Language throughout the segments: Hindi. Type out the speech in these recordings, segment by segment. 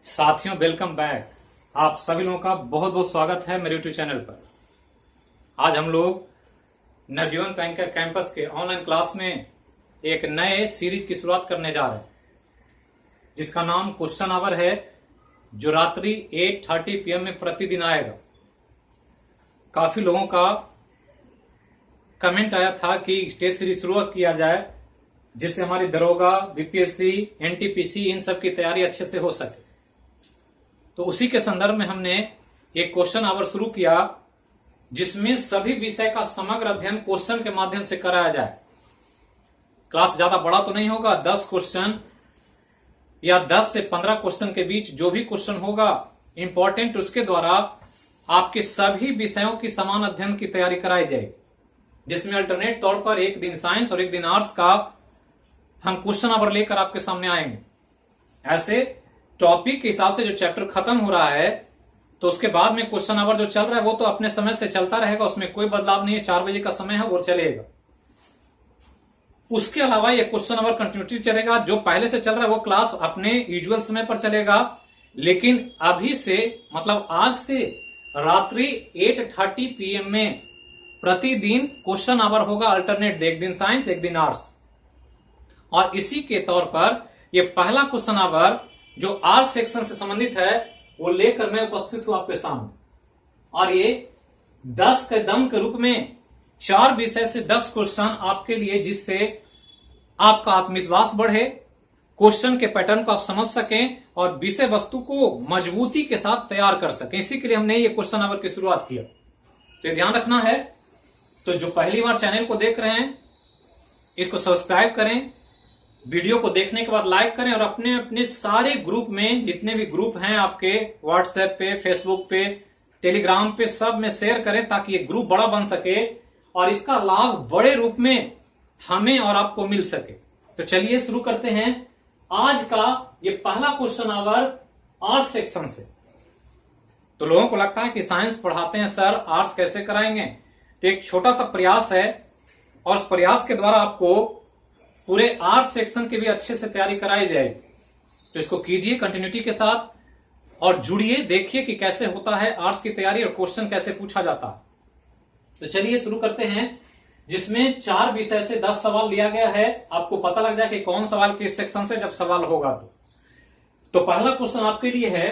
साथियों, वेलकम बैक। आप सभी लोगों का बहुत बहुत स्वागत है मेरे यूट्यूब चैनल पर। आज हम लोग नवजीवन बैंकर कैंपस के ऑनलाइन क्लास में एक नए सीरीज की शुरुआत करने जा रहे हैं, जिसका नाम क्वेश्चन आवर है, जो रात्रि 8:30 PM में प्रतिदिन आएगा। काफी लोगों का कमेंट आया था कि टेस्ट सीरीज शुरू किया जाए, जिससे हमारी दरोगा, बीपीएससी, एनटीपीसी इन सब की तैयारी अच्छे से हो सके। तो उसी के संदर्भ में हमने एक क्वेश्चन आवर शुरू किया, जिसमें सभी विषय का समग्र अध्ययन क्वेश्चन के माध्यम से कराया जाए। क्लास ज्यादा बड़ा तो नहीं होगा, 10 क्वेश्चन या 10 से 15 क्वेश्चन के बीच जो भी क्वेश्चन होगा इंपॉर्टेंट, उसके द्वारा आपके सभी विषयों की समान अध्ययन की तैयारी कराई जाएगी, जिसमें अल्टरनेट तौर पर एक दिन साइंस और एक दिन आर्ट्स का हम क्वेश्चन आवर लेकर आपके सामने आएंगे। ऐसे टॉपिक के हिसाब से जो चैप्टर खत्म हो रहा है, तो उसके बाद में क्वेश्चन आवर जो चल रहा है वो तो अपने समय से चलता रहेगा, उसमें कोई बदलाव नहीं है। 4 बजे का समय है वो चलेगा। उसके अलावा ये क्वेश्चन आवर कंटिन्यूटी चलेगा। जो पहले से चल रहा है वो क्लास अपने यूजुअल समय पर चलेगा, लेकिन अभी से मतलब आज से रात्रि 8:30 PM में प्रतिदिन क्वेश्चन आवर होगा अल्टरनेट, एक दिन साइंस एक दिन आर्ट्स। और इसी के तौर पर ये पहला क्वेश्चन आवर जो आर्ट्स सेक्शन से संबंधित है वो लेकर मैं उपस्थित हूं आपके सामने। और ये 10 के दम के रूप में 4 विषय से 10 क्वेश्चन आपके लिए, जिससे आपका आत्मविश्वास बढ़े, क्वेश्चन के पैटर्न को आप समझ सकें और विषय वस्तु को मजबूती के साथ तैयार कर सकें। इसी के लिए हमने ये क्वेश्चन आवर की शुरुआत किया। तो ये ध्यान रखना है। तो जो पहली बार चैनल को देख रहे हैं, इसको सब्सक्राइब करें, वीडियो को देखने के बाद लाइक करें और अपने अपने सारे ग्रुप में, जितने भी ग्रुप हैं आपके व्हाट्सएप पे, फेसबुक पे, टेलीग्राम पे, सब में शेयर करें, ताकि ये ग्रुप बड़ा बन सके और इसका लाभ बड़े रूप में हमें और आपको मिल सके। तो चलिए शुरू करते हैं आज का ये पहला क्वेश्चन आवर आर्ट्स सेक्शन से। तो लोगों को लगता है कि साइंस पढ़ाते हैं सर, आर्ट्स कैसे कराएंगे? तो एक छोटा सा प्रयास है, और उस प्रयास के द्वारा आपको पूरे आर्ट्स सेक्शन की भी अच्छे से तैयारी कराई जाएगी। तो इसको कीजिए कंटिन्यूटी के साथ और जुड़िए, देखिए कि कैसे होता है आर्ट्स की तैयारी और क्वेश्चन कैसे पूछा जाता है। तो चलिए शुरू करते हैं, जिसमें 4 विषय से 10 सवाल लिया गया है। आपको पता लग जाए कि कौन सवाल किस सेक्शन से जब सवाल होगा। तो पहला क्वेश्चन आपके लिए है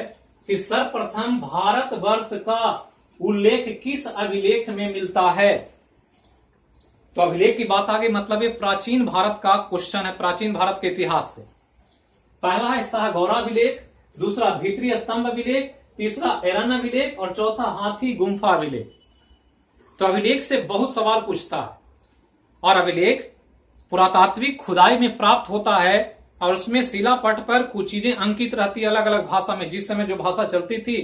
कि सर्वप्रथम भारतवर्ष का उल्लेख किस अभिलेख में मिलता है? तो अभिलेख की बात आ गई, मतलब ये प्राचीन भारत का क्वेश्चन है, प्राचीन भारत के इतिहास से। पहला है शाहगौरा अभिलेख, दूसरा भीतरी स्तंभ अभिलेख, तीसरा एरन अभिलेख और चौथा हाथी गुम्फा अभिलेख। तो अभिलेख से बहुत सवाल पूछता है, और अभिलेख पुरातात्विक खुदाई में प्राप्त होता है, और उसमें शिलापट पर कुछ चीजें अंकित रहती है अलग अलग भाषा में। जिस समय जो भाषा चलती थी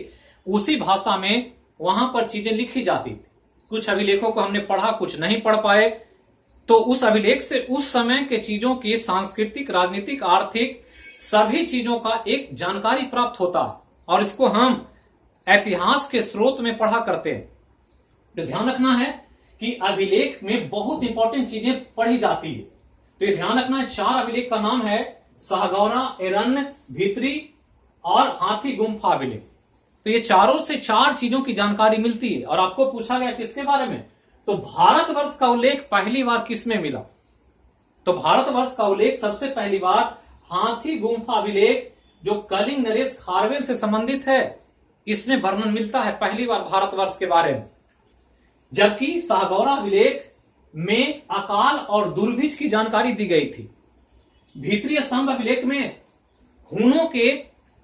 उसी भाषा में वहां पर चीजें लिखी जाती थी। कुछ अभिलेखों को हमने पढ़ा, कुछ नहीं पढ़ पाए, तो उस अभिलेख से उस समय के चीजों की सांस्कृतिक, राजनीतिक, आर्थिक सभी चीजों का एक जानकारी प्राप्त होता है, और इसको हम इतिहास के स्रोत में पढ़ा करते हैं। तो ध्यान रखना है कि अभिलेख में बहुत इंपॉर्टेंट चीजें पढ़ी जाती है। तो ये ध्यान रखना है। 4 अभिलेख का नाम है शाहगौरा, एरन, भीतरी और हाथी गुम्फा अभिलेख। तो ये चारों से 4 चीजों की जानकारी मिलती है। और आपको पूछा गया किसके बारे में? तो भारतवर्ष का उल्लेख पहली बार किसमें मिला? तो भारतवर्ष का उल्लेख सबसे पहली बार हाथी गुम्फा अभिलेख, जो कलिंग नरेश खारवेल से संबंधित है, इसमें वर्णन मिलता है पहली बार भारतवर्ष के बारे में। जबकि शाहगौरा अभिलेख में अकाल और दुर्भिक्ष की जानकारी दी गई थी। भीतरी स्तंभ अभिलेख में हुनों के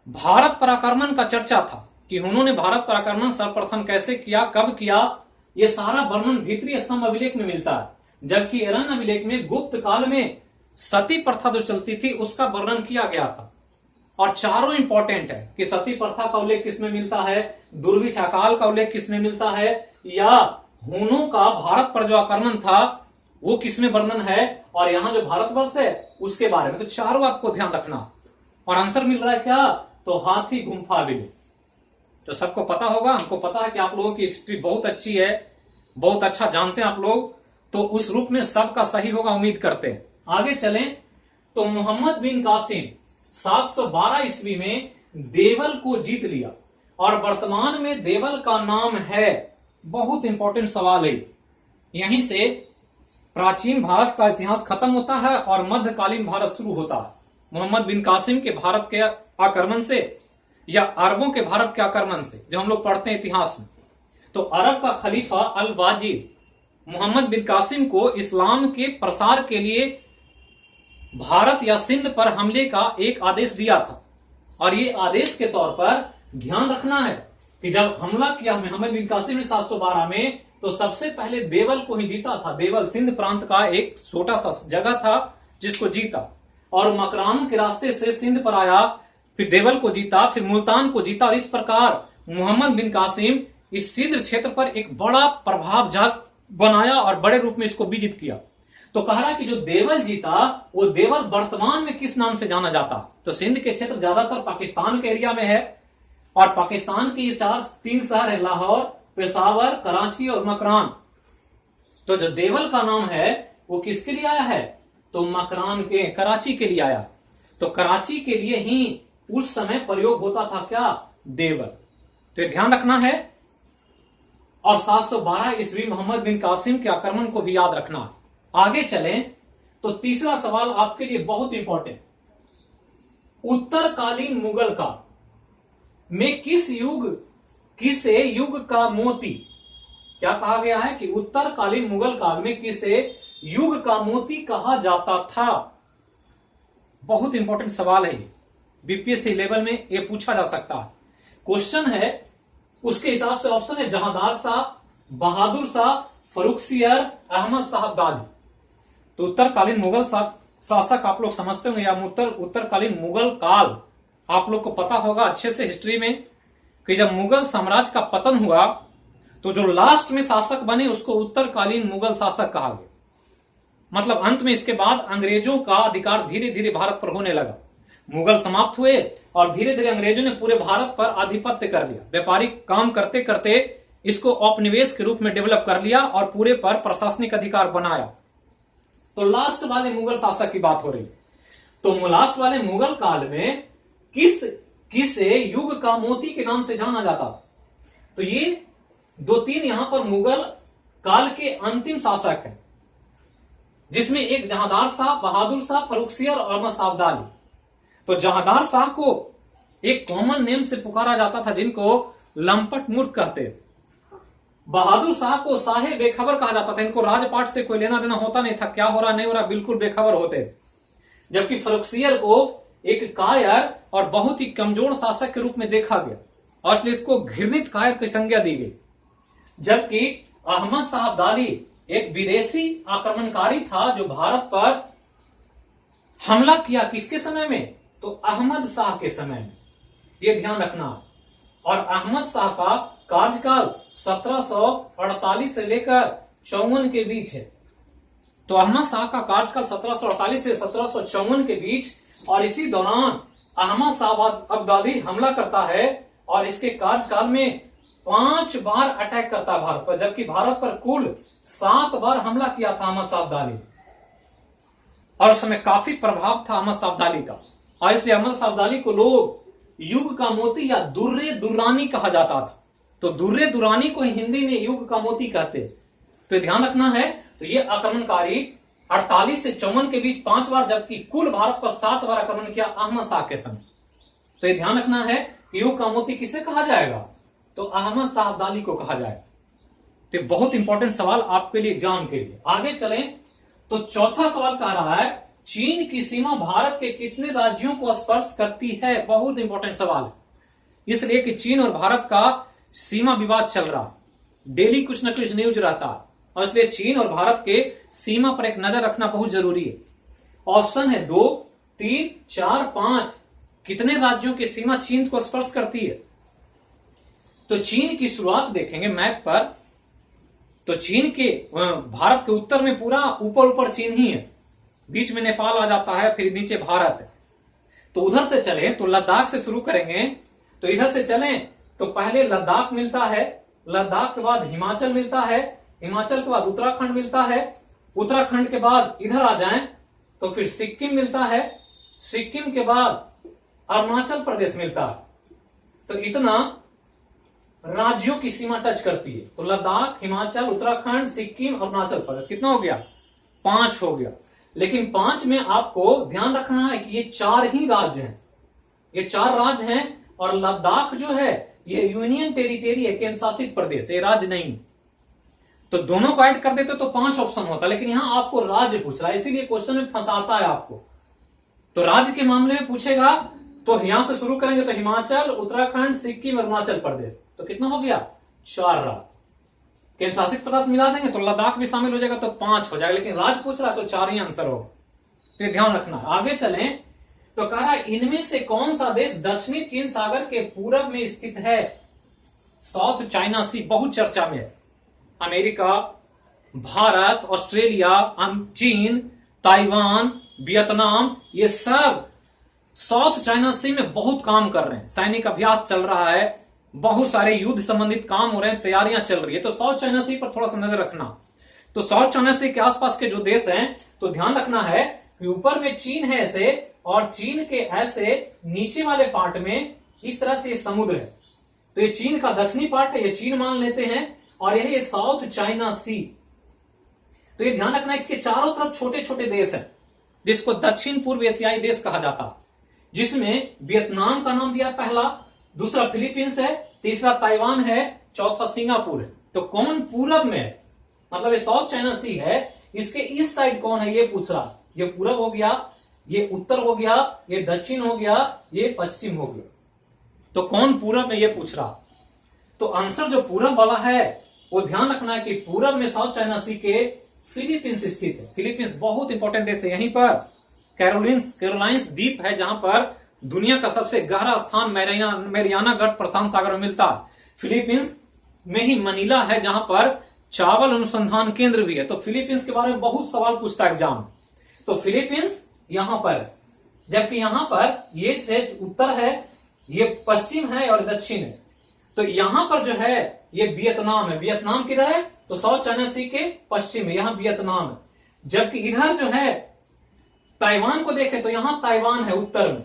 भारत पराक्रमण का चर्चा था, कि हुनों ने भारत पराक्रमण सर्वप्रथम कैसे किया, कब किया, यह सारा वर्णन भीतरी स्तंभ अभिलेख में मिलता है। जबकि एरन अभिलेख में गुप्त काल में सती प्रथा जो चलती थी उसका वर्णन किया गया था। और चारों इंपॉर्टेंट है कि सती प्रथा का उल्लेख किसमें मिलता है, दुर्भिक्ष अकाल का उल्लेख किसमें मिलता है, या हुनों का भारत पर जो आक्रमण था वो किसमें वर्णन है, और यहां जो भारतवर्ष है उसके बारे में। तो चारों आपको ध्यान रखना। और आंसर मिल रहा है क्या? तो हाथी गुम्फा अभिलेख। तो सबको पता होगा, हमको पता है कि आप लोगों की हिस्ट्री बहुत अच्छी है, बहुत अच्छा जानते हैं आप लोग, तो उस रूप में सबका सही होगा, उम्मीद करते हैं। आगे चलें तो मोहम्मद बिन कासिम 712 ईस्वी में देवल को जीत लिया और वर्तमान में देवल का नाम है, बहुत इंपॉर्टेंट सवाल है। यहीं से प्राचीन भारत का इतिहास खत्म होता है और मध्यकालीन भारत शुरू होता है। मोहम्मद बिन कासिम के भारत के आक्रमण से या अरबों के भारत के आक्रमण से, जो हम लोग पढ़ते हैं इतिहास में। तो अरब का खलीफा अल वाजिद मोहम्मद बिन कासिम को इस्लाम के प्रसार के लिए भारत या सिंध पर हमले का एक आदेश दिया था। और ये आदेश के तौर पर ध्यान रखना है कि जब हमला किया मोहम्मद बिन कासिम ने 712 में, तो सबसे पहले देवल को ही जीता था। देवल सिंध प्रांत का एक छोटा सा जगह था जिसको जीता, और मकरान के रास्ते से सिंध पर आया, फिर देवल को जीता, फिर मुल्तान को जीता। और इस प्रकार मोहम्मद बिन कासिम इस सिंध क्षेत्र पर एक बड़ा प्रभाव बनाया और बड़े रूप में इसको विजित किया। तो कह रहा है कि जो देवल जीता वो देवल वर्तमान में किस नाम से जाना जाता। तो सिंध के क्षेत्र ज्यादातर पाकिस्तान के एरिया में है, और पाकिस्तान की 3 शहर है, लाहौर, पेशावर, कराची और मकरान। तो जो देवल का नाम है वो किसके लिए आया है, तो मकरान के, कराची के लिए आया। तो कराची के लिए ही उस समय प्रयोग होता था क्या, देवल। तो ये ध्यान रखना है। और 712 ईस्वी मोहम्मद बिन कासिम के आक्रमण को भी याद रखना। आगे चलें तो तीसरा सवाल आपके लिए बहुत इंपॉर्टेंट, उत्तरकालीन मुगल काल में किसे युग का मोती, क्या कहा गया है कि उत्तरकालीन मुगल काल में किसे युग का मोती कहा जाता था। बहुत इंपॉर्टेंट सवाल है, बीपीएससी लेवल में यह पूछा जा सकता है। क्वेश्चन है, उसके हिसाब से ऑप्शन है जहांदार शाह, बहादुर शाह, फर्रुखसियर, अहमद शाह अब्दाली। तो उत्तरकालीन मुगल शासक आप लोग समझते होंगे, या उत्तरकालीन मुगल काल आप लोग को पता होगा अच्छे से हिस्ट्री में, कि जब मुगल साम्राज्य का पतन हुआ तो जो लास्ट में शासक बने उसको उत्तरकालीन मुगल शासक कहा गया। मतलब अंत में इसके बाद अंग्रेजों का अधिकार धीरे धीरे भारत पर होने लगा। मुगल समाप्त हुए और धीरे धीरे अंग्रेजों ने पूरे भारत पर आधिपत्य कर लिया। व्यापारिक काम करते करते इसको औपनिवेश के रूप में डेवलप कर लिया और पूरे पर प्रशासनिक अधिकार बनाया। तो लास्ट वाले मुगल शासक की बात हो रही है। तो लास्ट वाले मुगल काल में किसे युग का मोती के नाम से जाना जाता। तो ये 2-3 यहां पर मुगल काल के अंतिम शासक हैं, जिसमें एक जहांदार शाह, बहादुर शाह, फर्रुखसियर और अहमद शाह अब्दाली। तो जहांदार शाह को एक कॉमन नेम से पुकारा जाता था, जिनको लंपट मूर्ख कहते। बहादुर शाह को साहे बेखबर कहा जाता था, इनको राजपाट से कोई लेना देना होता नहीं था, क्या हो रहा नहीं हो रहा बिल्कुल बेखबर होते। जबकि फर्रुखसियर को एक कायर और बहुत ही कमजोर शासक के रूप में देखा गया और इसलिए इसको घृणित कायर की संज्ञा दी गई। जबकि अहमद शाह अब्दाली एक विदेशी आक्रमणकारी था जो भारत पर हमला किया, किसके समय में, तो अहमद शाह के समय में। यह ध्यान रखना। और अहमद शाह का कार्यकाल 1748 से लेकर 54 के बीच है। तो अहमद शाह का कार्यकाल 1748 से 1754 के बीच, और इसी दौरान अहमद शाह अब्दाली हमला करता है और इसके कार्यकाल में 5 बार अटैक करता है भारत पर, जबकि भारत पर कुल 7 बार हमला किया था अहमद शाह अब्दाली। और उस समय काफी प्रभाव था अहमद शाह अब्दाली का, और इसलिए अहमद शाह अब्दाली को लोग युग का मोती या दुर्रे दुर्रानी कहा जाता था। तो दुर्रे दुर्रानी को हिंदी में युग का मोती कहते। तो ध्यान रखना है। तो ये आक्रमणकारी 48 से 54 के बीच 5 बार, जबकि कुल भारत पर 7 बार आक्रमण किया अहमद शाह के समय। तो ये ध्यान रखना है कि युग का मोती किसे कहा जाएगा, तो अहमद शाह अब्दाली को कहा जाएगा। तो बहुत इंपॉर्टेंट सवाल आपके लिए एग्जाम के लिए। आगे चलें तो चौथा सवाल कह रहा है, चीन की सीमा भारत के कितने राज्यों को स्पर्श करती है। बहुत इंपॉर्टेंट सवाल है, इसलिए कि चीन और भारत का सीमा विवाद चल रहा, डेली कुछ न कुछ न्यूज रहता, और इसलिए चीन और भारत के सीमा पर एक नजर रखना बहुत जरूरी है। ऑप्शन है 2, 3, 4, 5। कितने राज्यों की सीमा चीन को स्पर्श करती है। तो चीन की शुरुआत देखेंगे मैप पर, तो चीन के भारत के उत्तर में पूरा ऊपर चीन ही है, बीच में नेपाल आ जाता है, फिर नीचे भारत है। तो उधर से चले तो लद्दाख से शुरू करेंगे। तो इधर से चलें तो पहले लद्दाख मिलता है, लद्दाख के बाद हिमाचल मिलता है, हिमाचल के बाद उत्तराखंड मिलता है, उत्तराखंड के बाद इधर आ जाएं तो फिर सिक्किम मिलता है, सिक्किम के बाद अरुणाचल प्रदेश मिलता है, तो इतना राज्यों की सीमा टच करती है। तो लद्दाख, हिमाचल, उत्तराखंड, सिक्किम और अरुणाचल प्रदेश, कितना हो गया? 5 हो गया। लेकिन 5 में आपको ध्यान रखना है कि ये 4 ही राज्य हैं, ये 4 राज्य हैं, और लद्दाख जो है ये यूनियन टेरिटरी है, केंद्र शासित प्रदेश, ये राज्य नहीं। तो दोनों को ऐड कर देते तो 5 ऑप्शन होता, लेकिन यहां आपको राज्य पूछ रहा है, इसीलिए क्वेश्चन में फंसाता है आपको। तो राज्य के मामले में पूछेगा तो यहां से शुरू करेंगे तो हिमाचल, उत्तराखंड, सिक्किम, अरुणाचल प्रदेश, तो कितना हो गया? 4 राज्य। केंद्र शासित प्रदेश मिला देंगे तो लद्दाख भी शामिल हो जाएगा, तो 5 हो जाएगा, लेकिन राज्य पूछ रहा है तो 4 ही आंसर हो। तो ध्यान रखना। आगे चलें तो कह रहा है इनमें से कौन सा देश दक्षिणी चीन सागर के पूरब में स्थित है? साउथ चाइना सी बहुत चर्चा में है। अमेरिका, भारत, ऑस्ट्रेलिया, चीन, ताइवान, वियतनाम, ये सब साउथ चाइना सी में बहुत काम कर रहे हैं। सैनिक अभ्यास चल रहा है, बहुत सारे युद्ध संबंधित काम हो रहे हैं, तैयारियां चल रही है। तो साउथ चाइना सी पर थोड़ा सा नजर रखना। तो साउथ चाइना सी के आसपास के जो देश हैं, तो ध्यान रखना है कि ऊपर में चीन है ऐसे, और चीन के ऐसे नीचे वाले पार्ट में इस तरह से समुद्र है। तो ये चीन का दक्षिणी पार्ट है, ये चीन मान लेते हैं, और यह साउथ चाइना सी। तो ये ध्यान रखना, इसके चारों तरफ छोटे छोटे देश हैं, जिसको दक्षिण पूर्व एशियाई देश कहा जाता, जिसमें वियतनाम का नाम दिया पहला, दूसरा फिलीपींस है, तीसरा ताइवान है, चौथा सिंगापुर है। तो कौन पूरब में है? मतलब ये साउथ चाइना सी है, इसके इस साइड कौन है ये पूछ रहा। ये पूरब हो गया, ये उत्तर हो गया, ये दक्षिण हो गया, ये पश्चिम हो गया। तो कौन पूरब में ये पूछ रहा। तो आंसर जो पूरब वाला है वो ध्यान रखना है कि पूरब में साउथ चाइना सी के फिलीपींस स्थित है। फिलीपींस बहुत इंपॉर्टेंट देश है। यहीं पर कैरोलाइंस द्वीप है, जहां पर दुनिया का सबसे गहरा स्थान मैरियाना गढ़ प्रशांत सागर में मिलता है। फिलीपींस में ही मनीला है, जहां पर चावल अनुसंधान केंद्र भी है। तो फिलीपींस के बारे में बहुत सवाल पूछता है एग्जाम। तो फिलीपींस यहां पर, जबकि यहां पर ये क्षेत्र उत्तर है, ये पश्चिम है और दक्षिण है। तो यहां पर जो है ये वियतनाम है। वियतनाम किधर है? तो साउथ चाइना सी के पश्चिम में, यहां वियतनाम है। जबकि इधर जो है ताइवान को देखें तो यहां ताइवान है उत्तर में,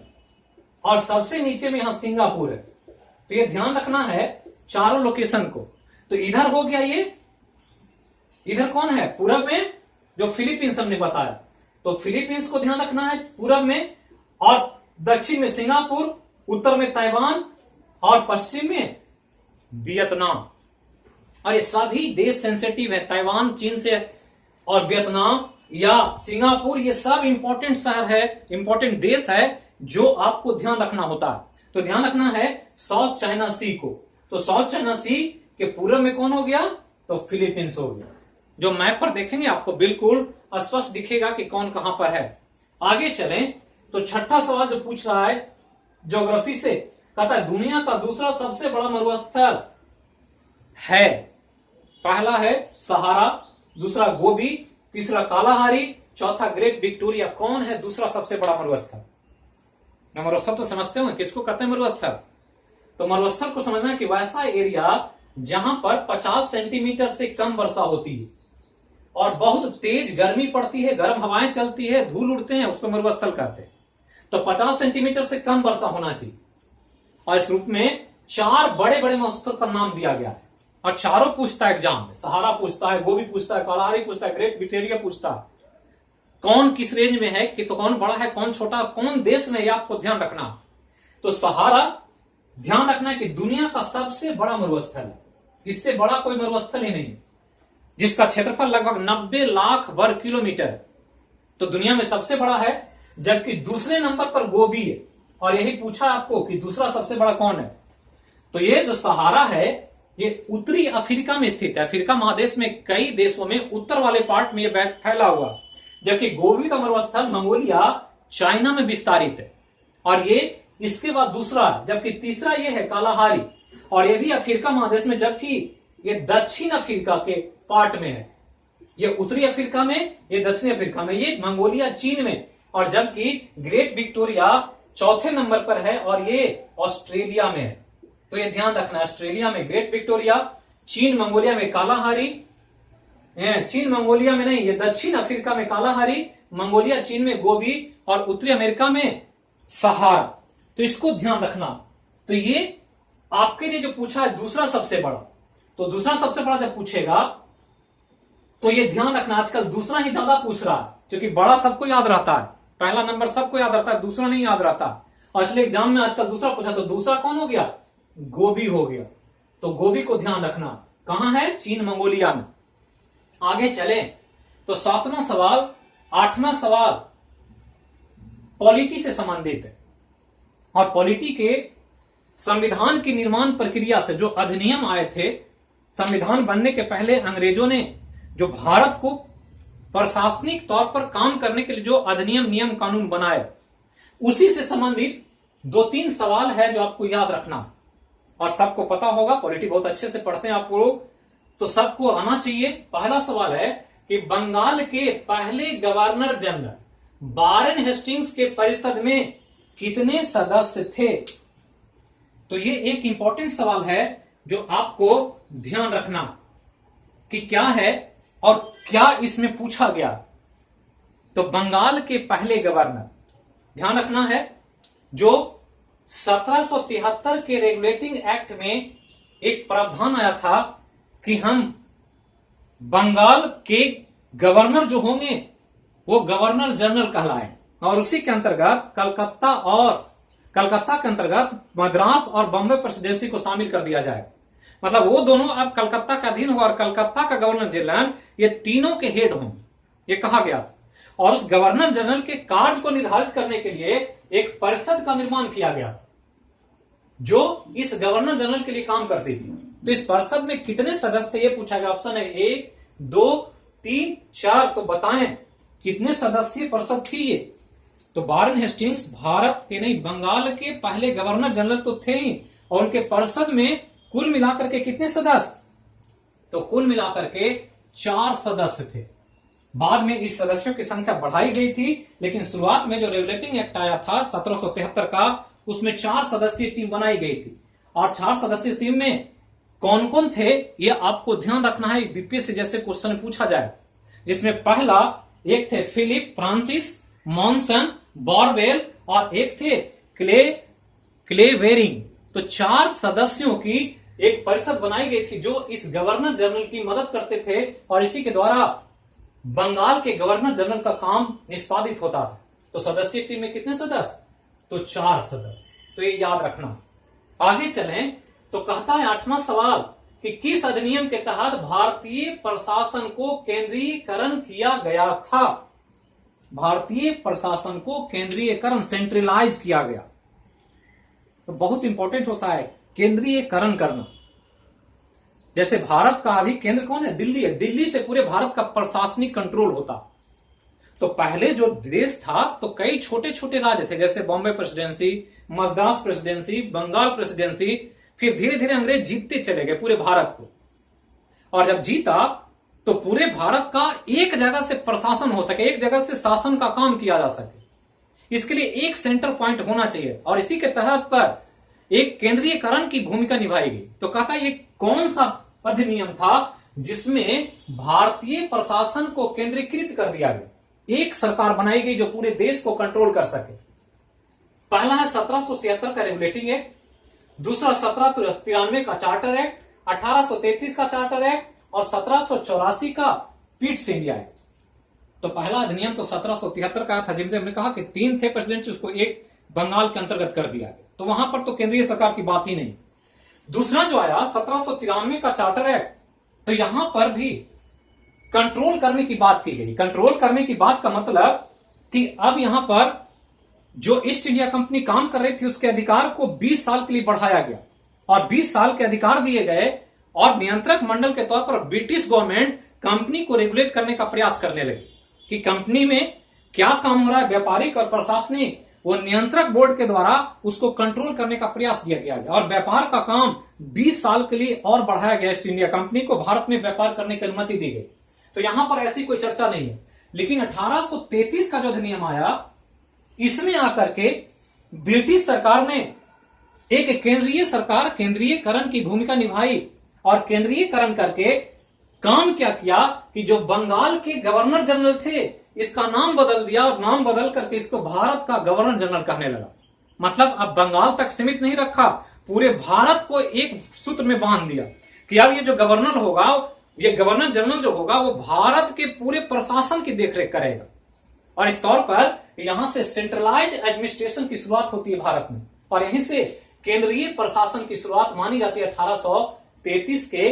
और सबसे नीचे में यहां सिंगापुर है। तो ये ध्यान रखना है चारों लोकेशन को। तो इधर हो गया ये, इधर कौन है पूरब में? जो फिलीपींस हमने बताया। तो फिलीपींस को ध्यान रखना है पूरब में, और दक्षिण में सिंगापुर, उत्तर में ताइवान और पश्चिम में वियतनाम। और ये सभी देश सेंसिटिव है। ताइवान चीन से, और वियतनाम या सिंगापुर, ये सब इंपॉर्टेंट शहर है, इंपॉर्टेंट देश है, जो आपको ध्यान रखना होता है। तो ध्यान रखना है साउथ चाइना सी को। तो साउथ चाइना सी के पूरब में कौन हो गया? तो फिलीपींस हो गया। जो मैप पर देखेंगे आपको बिल्कुल स्पष्ट दिखेगा कि कौन कहां पर है। आगे चलें तो छठा सवाल जो पूछ रहा है ज्योग्राफी से, कहता है दुनिया का दूसरा सबसे बड़ा मरुस्थल है। पहला है सहारा, दूसरा गोबी, तीसरा कालाहारी, चौथा ग्रेट विक्टोरिया। कौन है दूसरा सबसे बड़ा मरुस्थल? मरुस्थल तो समझते हो किसको कहते हैं मरुस्थल? तो मरुस्थल को समझना है कि वैसा एरिया जहां पर 50 सेंटीमीटर से कम वर्षा होती है और बहुत तेज गर्मी पड़ती है, गर्म हवाएं चलती है, धूल उड़ते हैं, उसको मरुस्थल कहते हैं। तो 50 सेंटीमीटर से कम वर्षा होना चाहिए। और इस रूप में 4 बड़े बड़े मरुस्थल का नाम दिया गया है, और चारों पूछता है एग्जाम में। सहारा पूछता है, गोबी पूछता है, कालाहारी पूछता है, ग्रेट विक्टोरिया पूछता है। कौन किस रेंज में है, कि तो कौन बड़ा है, कौन छोटा, कौन देश में, यह आपको ध्यान रखना। तो सहारा ध्यान रखना है कि दुनिया का सबसे बड़ा मरुस्थल है, इससे बड़ा कोई मरुस्थल ही नहीं, जिसका क्षेत्रफल लगभग 90 लाख वर्ग किलोमीटर। तो दुनिया में सबसे बड़ा है। जबकि दूसरे नंबर पर गोबी है, और यही पूछा आपको कि दूसरा सबसे बड़ा कौन है। तो ये जो सहारा है ये उत्तरी अफ्रीका में स्थित है। अफ्रीका महादेश में कई देशों में उत्तर वाले पार्ट में ये फैला हुआ। जबकि गोबी का मरुस्थल मंगोलिया, चाइना में विस्तारित है, और ये इसके बाद दूसरा है। जबकि तीसरा ये है कालाहारी, और ये भी अफ्रीका महादेश में, जबकि ये दक्षिण अफ्रीका के पार्ट में है। ये उत्तरी अफ्रीका में, ये दक्षिण अफ्रीका में, ये मंगोलिया चीन में, और जबकि ग्रेट विक्टोरिया चौथे नंबर पर है, और ये ऑस्ट्रेलिया में है। तो ये ध्यान रखना, ऑस्ट्रेलिया में ग्रेट विक्टोरिया, चीन मंगोलिया में कालाहारी, चीन मंगोलिया में नहीं, ये दक्षिण अफ्रीका में कालाहारी, मंगोलिया चीन में गोबी, और उत्तरी अमेरिका में सहारा। तो इसको ध्यान रखना। तो ये आपके लिए जो पूछा है दूसरा सबसे बड़ा, तो दूसरा सबसे बड़ा जब पूछेगा तो ये ध्यान रखना, आजकल दूसरा ही ज्यादा पूछ रहा है, क्योंकि बड़ा सबको याद रहता है, पहला नंबर सबको याद रहता है, दूसरा नहीं याद रहता। और इसलिए एग्जाम में आजकल दूसरा पूछा, तो दूसरा कौन हो गया? गोबी हो गया। तो गोबी को ध्यान रखना, कहां है? चीन मंगोलिया में। आगे चले तो 7वां सवाल, 8वां सवाल पॉलिटी से संबंधित है। और पॉलिटी के संविधान की निर्माण प्रक्रिया से जो अधिनियम आए थे, संविधान बनने के पहले अंग्रेजों ने जो भारत को प्रशासनिक तौर पर काम करने के लिए जो अधिनियम, नियम, कानून बनाए, उसी से संबंधित 2-3 सवाल है जो आपको याद रखना। और सबको पता होगा, पॉलिटी बहुत अच्छे से पढ़ते हैं आप लोग, तो सबको आना चाहिए। पहला सवाल है कि बंगाल के पहले गवर्नर जनरल वारेन हेस्टिंग्स के परिषद में कितने सदस्य थे? तो ये एक इंपॉर्टेंट सवाल है जो आपको ध्यान रखना कि क्या है और क्या इसमें पूछा गया। तो बंगाल के पहले गवर्नर, ध्यान रखना है, जो 1773 के रेगुलेटिंग एक्ट में एक प्रावधान आया था कि हम बंगाल के गवर्नर जो होंगे वो गवर्नर जनरल कहलाए, और उसी के अंतर्गत कलकत्ता के अंतर्गत मद्रास और बॉम्बे प्रेसिडेंसी को शामिल कर दिया जाए। मतलब वो दोनों अब कलकत्ता का अधीन होगा और कलकत्ता का गवर्नर जनरल, ये तीनों के हेड होंगे, ये कहा गया। और उस गवर्नर जनरल के कार्य को निर्धारित करने के लिए एक परिषद का निर्माण किया गया जो इस गवर्नर जनरल के लिए काम करती थी। तो इस परिषद में कितने सदस्य थे, ये पूछा गया। ऑप्शन है 1, 2, 3, 4। तो बताएं कितने सदस्यीय परिषद थी ये? तो वारेन हेस्टिंग्स भारत के नहीं, बंगाल के पहले गवर्नर जनरल तो थे ही, और उनके परिषद में कुल मिलाकर के कितने सदस्य? तो कुल मिलाकर के 4 सदस्य थे। बाद में इस सदस्यों की संख्या बढ़ाई गई थी, लेकिन शुरुआत में जो रेगुलेटिंग एक्ट आया था 1773 का, उसमें 4 सदस्यीय टीम बनाई गई थी। और 4 सदस्यीय टीम में कौन कौन थे ये आपको ध्यान रखना है, बीपीएससी जैसे क्वेश्चन पूछा जाए। जिसमें पहला एक थे फिलिप फ्रांसिस मॉनसन बॉरवेल, और एक थे क्लेवेरिंग। तो 4 सदस्यों की एक परिषद बनाई गई थी जो इस गवर्नर जनरल की मदद करते थे, और इसी के द्वारा बंगाल के गवर्नर जनरल का काम निष्पादित होता था। तो सदस्यीय टीम में कितने सदस्य? तो 4 सदस्य। तो ये याद रखना। आगे चलें तो कहता है 8वां सवाल कि किस अधिनियम के तहत भारतीय प्रशासन को केंद्रीयकरण किया गया था? भारतीय प्रशासन को केंद्रीयकरण, सेंट्रलाइज किया गया। तो बहुत इंपॉर्टेंट होता है केंद्रीयकरण करना। जैसे भारत का अभी केंद्र कौन है? दिल्ली है। दिल्ली से पूरे भारत का प्रशासनिक कंट्रोल होता। तो पहले जो देश था तो कई छोटे छोटे राज्य थे, जैसे Bombay presidency, Madras presidency, Bengal presidency. फिर धीरे धीरे अंग्रेज जीतते चले गए पूरे भारत को, और जब जीता तो पूरे भारत का एक जगह से प्रशासन हो सके, एक जगह से शासन का काम किया जा सके। इसके लिए एक सेंटर पॉइंट होना चाहिए, और इसी के तहत पर एक केंद्रीयकरण की भूमिका निभाई गई। तो कहता है ये कौन सा अधिनियम था जिसमें भारतीय प्रशासन को केंद्रीकृत कर दिया गया, एक सरकार बनाई गई जो पूरे देश को कंट्रोल कर सके। पहला है 1776 का रेगुलेटिंग एक्ट, दूसरा 1793 का चार्टर एक्ट, 1833 का चार्टर एक्ट, और 1784 का पिट्स इंडिया एक्ट। तो पहला अधिनियम तो 1773 का था, जिनसे हमने कहा कि 3 थे प्रेसिडेंट, उसको एक बंगाल के अंतर्गत कर दिया गया। तो वहां पर तो केंद्रीय सरकार की बात ही नहीं। दूसरा जो आया 1793 का चार्टर एक्ट, तो यहां पर भी कंट्रोल करने की बात की गई। कंट्रोल करने की बात का मतलब कि अब यहां पर जो ईस्ट इंडिया कंपनी काम कर रही थी उसके अधिकार को 20 साल के लिए बढ़ाया गया, और 20 साल के अधिकार दिए गए, और नियंत्रक मंडल के तौर पर ब्रिटिश गवर्नमेंट कंपनी को रेगुलेट करने का प्रयास करने लगी कि कंपनी में क्या काम हो रहा है, व्यापारिक और प्रशासनिक, वो नियंत्रक बोर्ड के द्वारा उसको कंट्रोल करने का प्रयास किया गया। और व्यापार का काम 20 साल के लिए और बढ़ाया गया। ईस्ट इंडिया कंपनी को भारत में व्यापार करने की अनुमति दी गई। तो यहां पर ऐसी कोई चर्चा नहीं है। लेकिन 1833 का जो अधिनियम आया, इसमें आकर के ब्रिटिश सरकार ने एक केंद्रीय सरकार, केंद्रीयकरण की भूमिका निभाई, और केंद्रीयकरण करके काम क्या किया कि जो बंगाल के गवर्नर जनरल थे इसका नाम बदल दिया, और नाम बदल करके इसको भारत का गवर्नर जनरल कहने लगा। मतलब अब बंगाल तक सीमित नहीं रखा, पूरे भारत को एक सूत्र में बांध दिया कि अब ये जो गवर्नर होगा, ये गवर्नर जनरल जो होगा वो भारत के पूरे प्रशासन की देखरेख करेगा। और इस तौर पर यहां से सेंट्रलाइज एडमिनिस्ट्रेशन की शुरुआत होती है भारत में, और यहीं से केंद्रीय प्रशासन की शुरुआत मानी जाती है 1833 के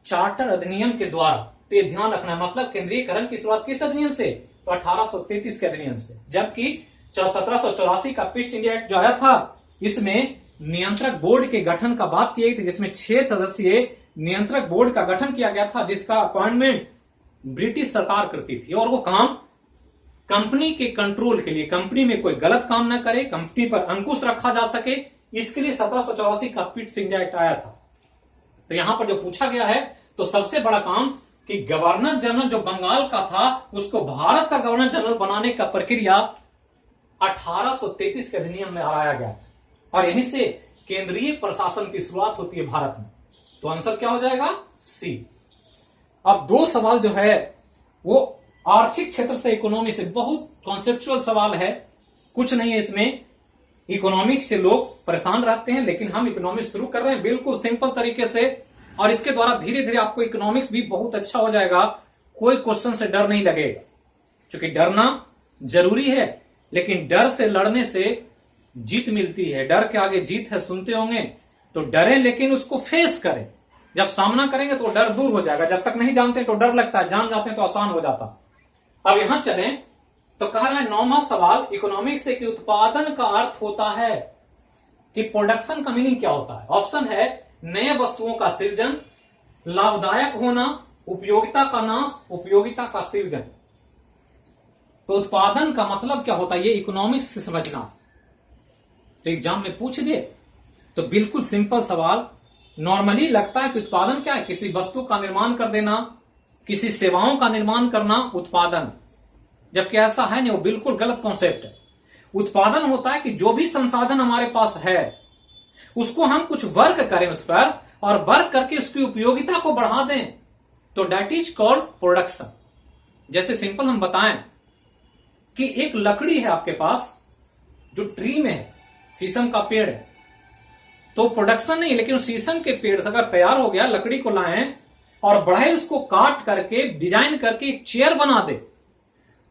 चार्टर अधिनियम के द्वारा। तो ये ध्यान रखना है, मतलब केंद्रीयकरण की शुरुआत किस अधिनियम से? तो 1833 के अधिनियम से। जबकि 1784 का पीस इंडिया एक्ट जो आया था, इसमें नियंत्रक बोर्ड के गठन का बात की गई थी, जिसमें 6 सदस्यीय नियंत्रक बोर्ड का गठन किया गया था, जिसका अपॉइंटमेंट ब्रिटिश सरकार करती थी। और वो काम कंपनी के कंट्रोल के लिए, कंपनी में कोई गलत काम न करे, कंपनी पर अंकुश रखा जा सके, इसके लिए 1784 का पीस इंडिया एक्ट आया था। तो यहां पर जो पूछा गया है, तो सबसे बड़ा काम कि गवर्नर जनरल जो बंगाल का था उसको भारत का गवर्नर जनरल बनाने का प्रक्रिया 1833 के अधिनियम में लाया गया था, और यहीं से केंद्रीय प्रशासन की शुरुआत होती है भारत में। तो आंसर क्या हो जाएगा? सी। अब 2 सवाल जो है वो आर्थिक क्षेत्र से, इकोनॉमी से, बहुत कॉन्सेप्चुअल सवाल है, कुछ नहीं है इसमें। इकोनॉमिक्स से लोग परेशान रहते हैं, लेकिन हम इकोनॉमिक्स शुरू कर रहे हैं बिल्कुल सिंपल तरीके से, और इसके द्वारा धीरे धीरे आपको इकोनॉमिक्स भी बहुत अच्छा हो जाएगा। कोई क्वेश्चन से डर नहीं लगेगा, क्योंकि डरना जरूरी है, लेकिन डर से लड़ने से जीत मिलती है। डर के आगे जीत है, सुनते होंगे। तो डरें लेकिन उसको फेस करें। जब सामना करेंगे तो डर दूर हो जाएगा। जब तक नहीं जानते तो डर लगता है, जान जाते हैं तो आसान हो जाता। अब यहां चलें तो कह रहा है 9वां सवाल इकोनॉमिक्स से कि उत्पादन का अर्थ होता है कि प्रोडक्शन का मीनिंग क्या होता है। ऑप्शन है नए वस्तुओं का सृजन, लाभदायक होना, उपयोगिता का नाश, उपयोगिता का सृजन। तो उत्पादन का मतलब क्या होता है, ये इकोनॉमिक्स से समझना। तो एग्जाम में पूछ दे तो बिल्कुल सिंपल सवाल। नॉर्मली लगता है कि उत्पादन क्या है, किसी वस्तु का निर्माण कर देना, किसी सेवाओं का निर्माण करना उत्पादन, जबकि ऐसा है नहीं, वो बिल्कुल गलत कॉन्सेप्ट है। उत्पादन होता है कि जो भी संसाधन हमारे पास है उसको हम कुछ वर्क करें उस पर, और वर्क करके उसकी उपयोगिता को बढ़ा दें, तो दैट इज कॉल्ड प्रोडक्शन। जैसे सिंपल हम बताएं कि एक लकड़ी है आपके पास जो ट्री में है, शीशम का पेड़ है, तो प्रोडक्शन नहीं, लेकिन उस शीशम के पेड़ से अगर तैयार हो गया, लकड़ी को लाएं और बढ़ाए, उसको काट करके डिजाइन करके एक चेयर बना दे,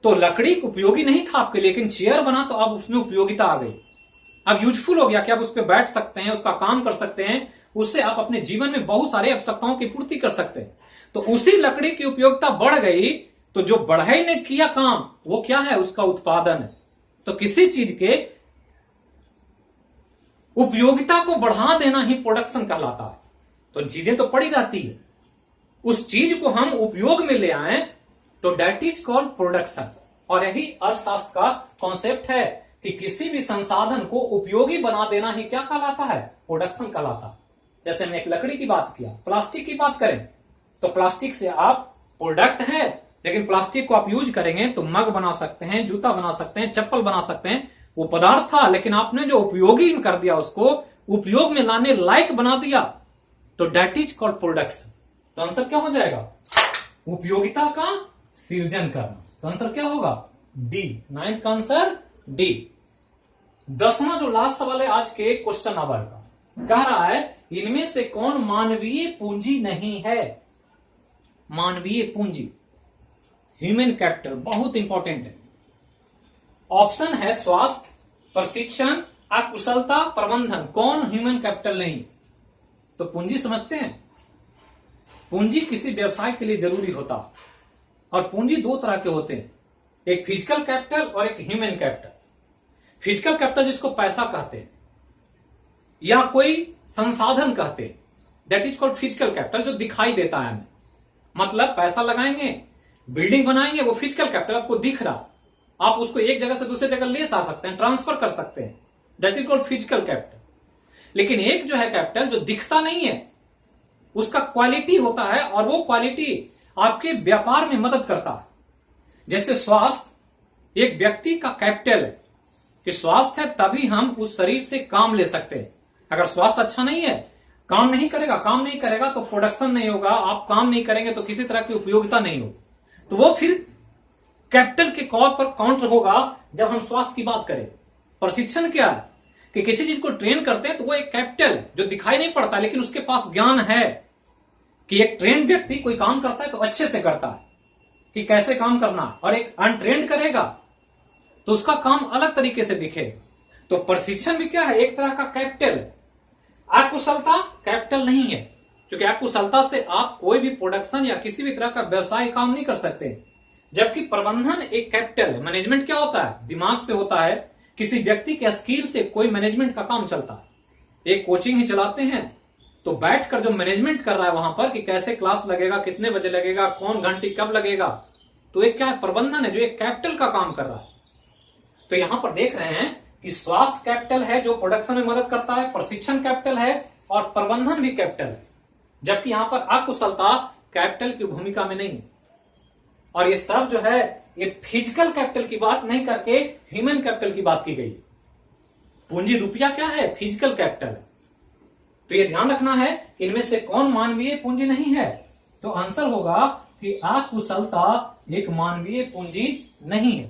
तो लकड़ी उपयोगी नहीं था आपके, लेकिन चेयर बना तो अब उसमें उपयोगिता आ गई, अब यूजफुल हो गया कि आप उस पर बैठ सकते हैं, उसका काम कर सकते हैं, उससे आप अपने जीवन में बहुत सारे आवश्यकताओं की पूर्ति कर सकते हैं। तो उसी लकड़ी की उपयोगिता बढ़ गई, तो जो बढ़ाई ने किया काम वो क्या है, उसका उत्पादन है। तो किसी चीज के उपयोगिता को बढ़ा देना ही प्रोडक्शन कहलाता है। तो चीजें तो पड़ी रहती है, उस चीज को हम उपयोग में ले आए तो दैट इज कॉल्ड प्रोडक्शन। और यही अर्थशास्त्र का कॉन्सेप्ट है कि किसी भी संसाधन को उपयोगी बना देना ही क्या कहलाता है, प्रोडक्शन कहलाता है। जैसे मैंने एक लकड़ी की बात किया, प्लास्टिक की बात करें तो प्लास्टिक से आप प्रोडक्ट है, लेकिन प्लास्टिक को आप यूज करेंगे तो मग बना सकते हैं, जूता बना सकते हैं, चप्पल बना सकते हैं। वो पदार्थ था, लेकिन आपने जो उपयोगी कर दिया, उसको उपयोग में लाने लायक बना दिया, तो दैट इज कॉल्ड प्रोडक्शन। तो आंसर क्या हो जाएगा, उपयोगिता का सृजन करना। तो आंसर क्या होगा, डी। 9th का आंसर डी। 10वां जो लास्ट सवाल है आज के क्वेश्चन आवर का, कह रहा है इनमें से कौन मानवीय पूंजी नहीं है। मानवीय पूंजी, ह्यूमन कैपिटल, बहुत इंपॉर्टेंट है। ऑप्शन है स्वास्थ्य, प्रशिक्षण, अकुशलता, प्रबंधन। कौन ह्यूमन कैपिटल नहीं? तो पूंजी समझते हैं, पूंजी किसी व्यवसाय के लिए जरूरी होता, और पूंजी 2 तरह के होते हैं, एक फिजिकल कैपिटल और एक ह्यूमन कैपिटल। फिजिकल कैपिटल जिसको पैसा कहते हैं या कोई संसाधन कहते हैं, that is called physical capital, जो दिखाई देता है हमें। मतलब पैसा लगाएंगे, बिल्डिंग बनाएंगे, वो फिजिकल कैपिटल आपको दिख रहा, आप उसको एक जगह से दूसरी जगह ले जा सकते हैं, ट्रांसफर कर सकते हैं, that is called physical capital. लेकिन एक जो है कैपिटल जो दिखता नहीं है, उसका क्वालिटी होता है, और वो क्वालिटी आपके व्यापार में मदद करता है। जैसे स्वास्थ्य एक व्यक्ति का कैपिटल है, कि स्वास्थ्य है तभी हम उस शरीर से काम ले सकते हैं। अगर स्वास्थ्य अच्छा नहीं है, काम नहीं करेगा तो प्रोडक्शन नहीं होगा, आप काम नहीं करेंगे तो किसी तरह की उपयोगिता नहीं होगी, तो वो फिर कैपिटल के कॉल पर काउंटर होगा जब हम स्वास्थ्य की बात करें। प्रशिक्षण क्या है कि किसी चीज को ट्रेन करते हैं तो वो एक कैपिटल जो दिखाई नहीं पड़ता, लेकिन उसके पास ज्ञान है कि एक ट्रेन व्यक्ति कोई काम करता है तो अच्छे से करता है कि कैसे काम करना, और एक अनट्रेंड करेगा तो उसका काम अलग तरीके से दिखेगा। तो प्रशिक्षण भी क्या है, एक तरह का कैपिटल है। अकुशलता कैपिटल नहीं है, क्योंकि अकुशलता से आप कोई भी प्रोडक्शन या किसी भी तरह का व्यवसाय काम नहीं कर सकते। जबकि प्रबंधन एक कैपिटल है। मैनेजमेंट क्या होता है, दिमाग से होता है, किसी व्यक्ति के स्किल से कोई मैनेजमेंट का काम चलता है। एक कोचिंग ही चलाते हैं तो बैठकर जो मैनेजमेंट कर रहा है वहां पर कि कैसे क्लास लगेगा, कितने बजे लगेगा, कौन घंटी कब लगेगा, तो एक क्या है, प्रबंधन है जो एक कैपिटल का काम कर रहा है। तो यहां पर देख रहे हैं कि स्वास्थ्य कैपिटल है जो प्रोडक्शन में मदद करता है, प्रशिक्षण कैपिटल है और प्रबंधन भी कैपिटल है। जबकि यहां पर अकुशलता कैपिटल की भूमिका में नहीं है। और ये सब जो है ये फिजिकल कैपिटल की बात नहीं करके ह्यूमन कैपिटल की बात की गई। पूंजी रुपया क्या है, फिजिकल कैपिटल है। तो ये ध्यान रखना है कि इनमें से कौन मानवीय पूंजी नहीं है। तो आंसर होगा कि अकुशलता एक मानवीय पूंजी नहीं है।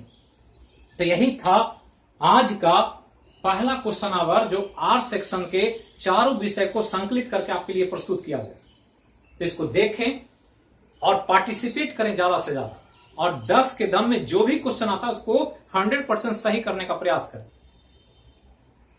तो यही था आज का पहला क्वेश्चन आवर जो आर सेक्शन के चारों विषय को संकलित करके आपके लिए प्रस्तुत किया गया। तो इसको देखें और पार्टिसिपेट करें ज्यादा से ज्यादा, और 10 के दम में जो भी क्वेश्चन आता है उसको 100% सही करने का प्रयास करें।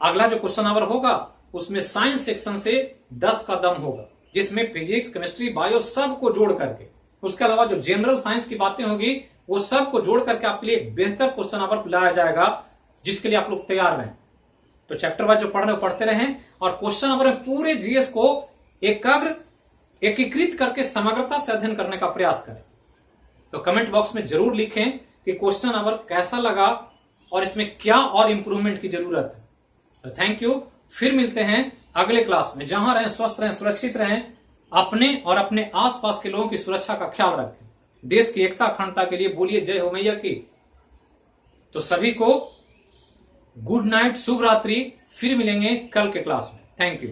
अगला जो क्वेश्चन आवर होगा उसमें साइंस सेक्शन से 10 का दम होगा, जिसमें फिजिक्स, केमिस्ट्री, बायो सबको जोड़ करके, उसके अलावा जो जनरल साइंस की बातें होगी वो सबको जोड़ करके आपके लिए बेहतर क्वेश्चन आवर लाया जाएगा, जिसके लिए आप लोग तैयार रहें। तो चैप्टर वाइज जो पढ़ रहे हो पढ़ते रहें, और क्वेश्चन आवर में पूरे जीएस को एकीकृत करके समग्रता से अध्ययन करने का प्रयास करें। तो कमेंट बॉक्स में जरूर लिखें कि क्वेश्चन आवर कैसा लगा और इसमें क्या और इंप्रूवमेंट की जरूरत है। तो थैंक यू, फिर मिलते हैं अगले क्लास में। जहां रहें स्वस्थ रहें, सुरक्षित रहें, अपने और अपने आसपास के लोगों की सुरक्षा का ख्याल रखें। देश की एकता अखंडता के लिए बोलिए जय हो मैया की। तो सभी को गुड नाइट, शुभ रात्रि, फिर मिलेंगे कल के क्लास में। Thank you.